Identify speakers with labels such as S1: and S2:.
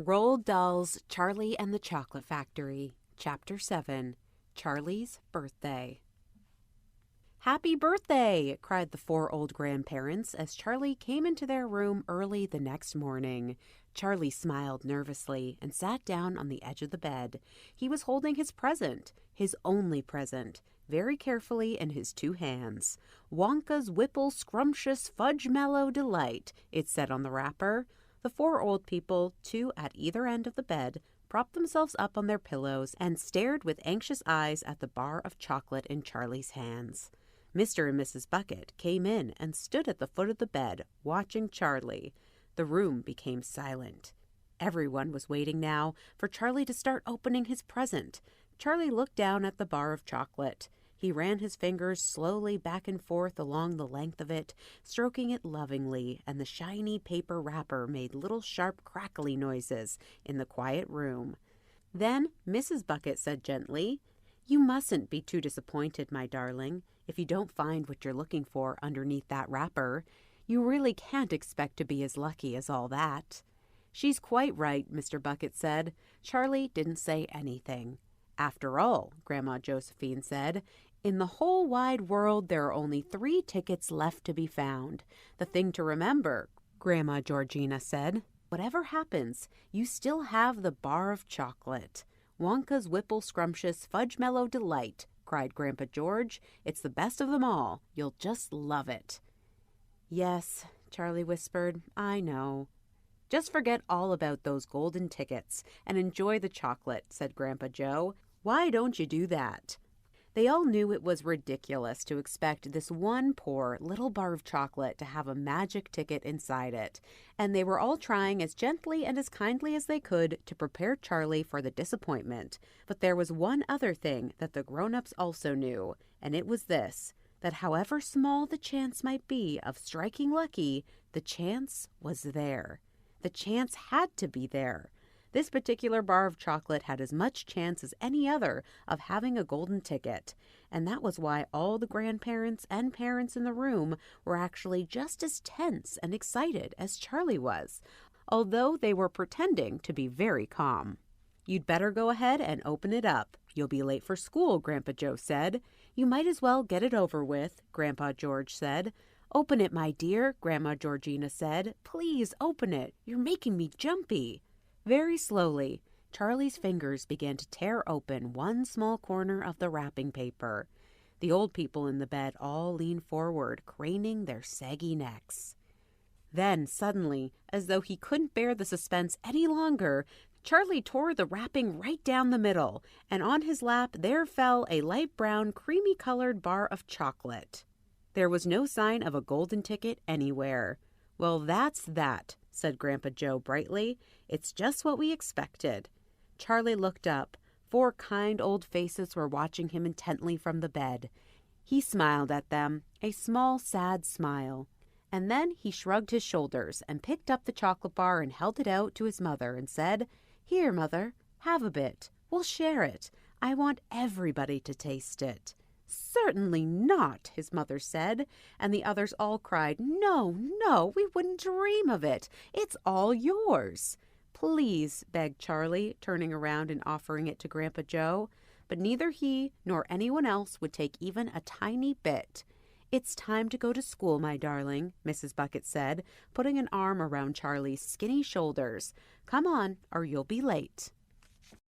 S1: Roald Dahl's Charlie and the Chocolate Factory, Chapter 7, Charlie's Birthday. "Happy birthday!" cried the four old grandparents as Charlie came into their room early the next morning. Charlie smiled nervously and sat down on the edge of the bed. He was holding his present, his only present, very carefully in his two hands. "Wonka's Whipple Scrumptious Fudge Mellow Delight," it said on the wrapper. The four old people, two at either end of the bed, propped themselves up on their pillows and stared with anxious eyes at the bar of chocolate in Charlie's hands. Mr. and Mrs. Bucket came in and stood at the foot of the bed, watching Charlie. The room became silent. Everyone was waiting now for Charlie to start opening his present. Charlie looked down at the bar of chocolate. He ran his fingers slowly back and forth along the length of it, stroking it lovingly, and the shiny paper wrapper made little sharp crackly noises in the quiet room. Then Mrs. Bucket said gently, "You mustn't be too disappointed, my darling, if you don't find what you're looking for underneath that wrapper. You really can't expect to be as lucky as all that." "She's quite right," Mr. Bucket said. Charlie didn't say anything. "After all," Grandma Josephine said, "in the whole wide world there are only 3 tickets left to be found. The thing to remember," Grandma Georgina said, "whatever happens, you still have the bar of chocolate." "Wonka's Whipple Scrumptious Fudge Mellow Delight," cried Grandpa George. "It's the best of them all. You'll just love it." "Yes," Charlie whispered, "I know." "Just forget all about those golden tickets and enjoy the chocolate," said Grandpa Joe. "Why don't you do that?" They all knew it was ridiculous to expect this one poor little bar of chocolate to have a magic ticket inside it, and they were all trying as gently and as kindly as they could to prepare Charlie for the disappointment. But there was one other thing that the grown-ups also knew, and it was this, that however small the chance might be of striking lucky, the chance was there. The chance had to be there. This particular bar of chocolate had as much chance as any other of having a golden ticket, and that was why all the grandparents and parents in the room were actually just as tense and excited as Charlie was, although they were pretending to be very calm. "You'd better go ahead and open it up. You'll be late for school," Grandpa Joe said. "You might as well get it over with," Grandpa George said. "Open it, my dear," Grandma Georgina said. "Please open it. You're making me jumpy." Very slowly, Charlie's fingers began to tear open one small corner of the wrapping paper. The old people in the bed all leaned forward, craning their saggy necks. Then, suddenly, as though he couldn't bear the suspense any longer, Charlie tore the wrapping right down the middle, and on his lap there fell a light brown, creamy-colored bar of chocolate. There was no sign of a golden ticket anywhere. "Well, that's that," said Grandpa Joe brightly. "It's just what we expected." Charlie looked up. 4 kind old faces were watching him intently from the bed. He smiled at them, a small, sad smile. And then he shrugged his shoulders and picked up the chocolate bar and held it out to his mother and said, "Here, Mother, have a bit. We'll share it. I want everybody to taste it." "Certainly not," his mother said, and the others all cried, "No, no, we wouldn't dream of it. It's all yours." "Please," begged Charlie, turning around and offering it to Grandpa Joe. But neither he nor anyone else would take even a tiny bit. "It's time to go to school, my darling," Mrs. Bucket said, putting an arm around Charlie's skinny shoulders. "Come on, or you'll be late."